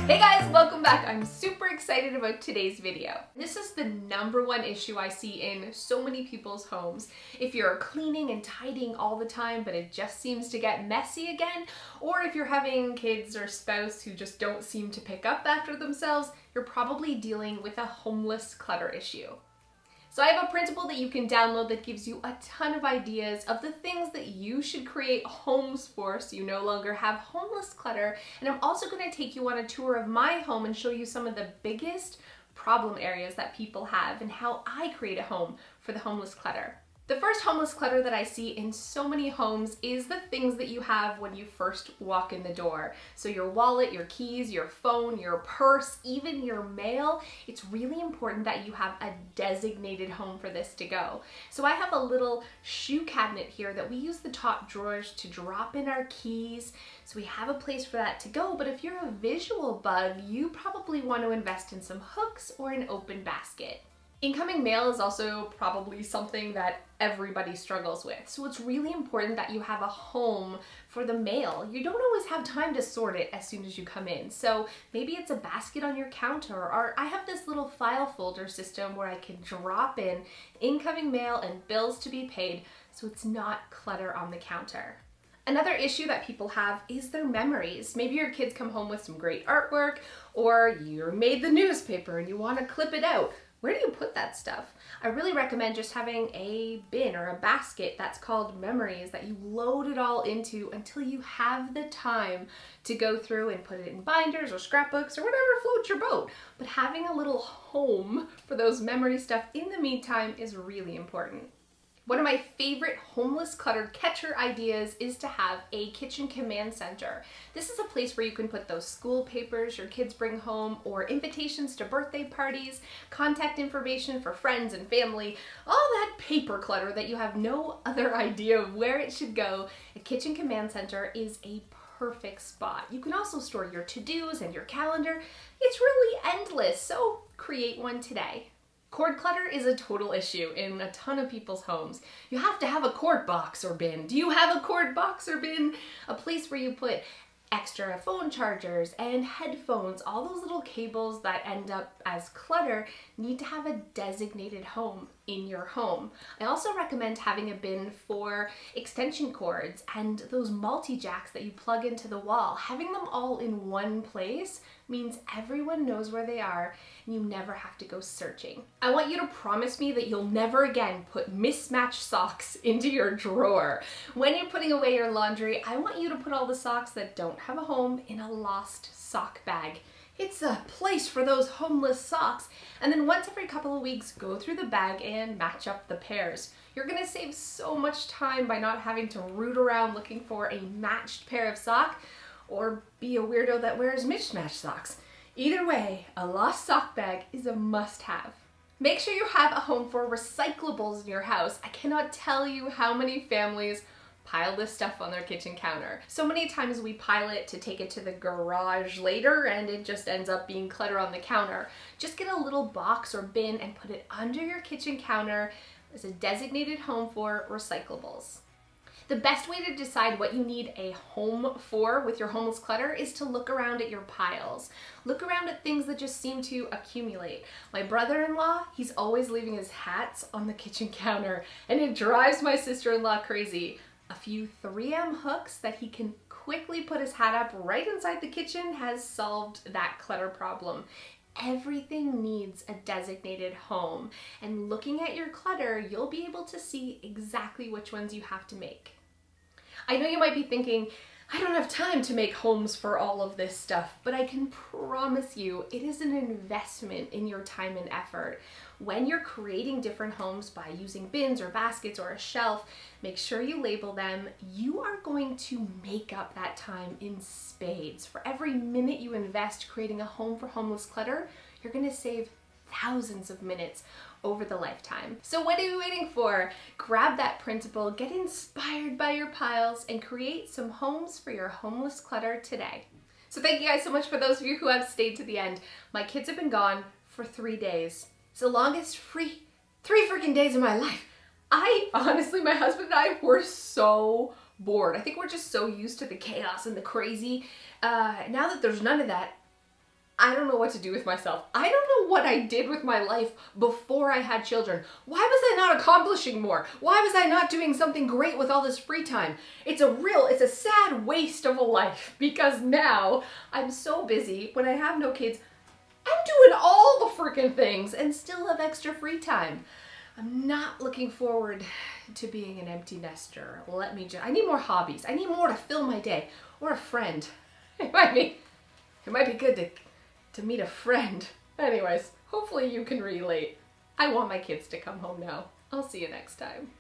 Hey guys, welcome back. I'm super excited about today's video. This is the #1 issue I see in so many people's homes. If you're cleaning and tidying all the time, but it just seems to get messy again, or if you're having kids or spouse who just don't seem to pick up after themselves, you're probably dealing with a homeless clutter issue. So I have a printable that you can download that gives you a ton of ideas of the things that you should create homes for so you no longer have homeless clutter. And I'm also going to take you on a tour of my home and show you some of the biggest problem areas that people have and how I create a home for the homeless clutter. The first homeless clutter that I see in so many homes is the things that you have when you first walk in the door. So your wallet, your keys, your phone, your purse, even your mail. It's really important that you have a designated home for this to go. So I have a little shoe cabinet here that we use the top drawers to drop in our keys. So we have a place for that to go, but if you're a visual bug, you probably want to invest in some hooks or an open basket. Incoming mail is also probably something that everybody struggles with. So it's really important that you have a home for the mail. You don't always have time to sort it as soon as you come in. So maybe it's a basket on your counter, or I have this little file folder system where I can drop in incoming mail and bills to be paid so it's not clutter on the counter. Another issue that people have is their memories. Maybe your kids come home with some great artwork, or you made the newspaper and you want to clip it out. Where do you put that stuff? I really recommend just having a bin or a basket that's called memories that you load it all into until you have the time to go through and put it in binders or scrapbooks or whatever floats your boat. But having a little home for those memory stuff in the meantime is really important. One of my favorite homeless clutter catcher ideas is to have a kitchen command center. This is a place where you can put those school papers your kids bring home, or invitations to birthday parties, contact information for friends and family, all that paper clutter that you have no other idea of where it should go. A kitchen command center is a perfect spot. You can also store your to-dos and your calendar. It's really endless, so create one today. Cord clutter is a total issue in a ton of people's homes. You have to have a cord box or bin. Do you have a cord box or bin? A place where you put extra phone chargers and headphones. All those little cables that end up as clutter need to have a designated home in your home. I also recommend having a bin for extension cords and those multi-jacks that you plug into the wall. Having them all in one place means everyone knows where they are and you never have to go searching. I want you to promise me that you'll never again put mismatched socks into your drawer. When you're putting away your laundry, I want you to put all the socks that don't have a home in a lost sock bag. It's a place for those homeless socks. And then once every couple of weeks, go through the bag and match up the pairs. You're gonna save so much time by not having to root around looking for a matched pair of socks or be a weirdo that wears mismatched socks. Either way, a lost sock bag is a must-have. Make sure you have a home for recyclables in your house. I cannot tell you how many families pile this stuff on their kitchen counter. So many times we pile it to take it to the garage later and it just ends up being clutter on the counter. Just get a little box or bin and put it under your kitchen counter as a designated home for recyclables. The best way to decide what you need a home for with your homeless clutter is to look around at your piles. Look around at things that just seem to accumulate. My brother-in-law, he's always leaving his hats on the kitchen counter and it drives my sister-in-law crazy. A few 3M hooks that he can quickly put his hat up right inside the kitchen has solved that clutter problem. Everything needs a designated home, and looking at your clutter, you'll be able to see exactly which ones you have to make. I know you might be thinking, I don't have time to make homes for all of this stuff, but I can promise you it is an investment in your time and effort. When you're creating different homes by using bins or baskets or a shelf, make sure you label them. You are going to make up that time in spades. For every minute you invest creating a home for homeless clutter, you're going to save thousands of minutes over the lifetime. So what are you waiting for? Grab that printable, get inspired by your piles, and create some homes for your homeless clutter today. So thank you guys so much for those of you who have stayed to the end. My kids have been gone for 3 days. It's the longest three freaking days of my life. Honestly, my husband and I were so bored. I think we're just so used to the chaos and the crazy. Now that there's none of that, I don't know what to do with myself. I don't know what I did with my life before I had children. Why was I not accomplishing more? Why was I not doing something great with all this free time? It's a sad waste of a life because now I'm so busy. When I have no kids, I'm doing all the freaking things and still have extra free time. I'm not looking forward to being an empty nester. I need more hobbies. I need more to fill my day. Or a friend. It might be good to meet a friend. Anyways, hopefully you can relate. I want my kids to come home now. I'll see you next time.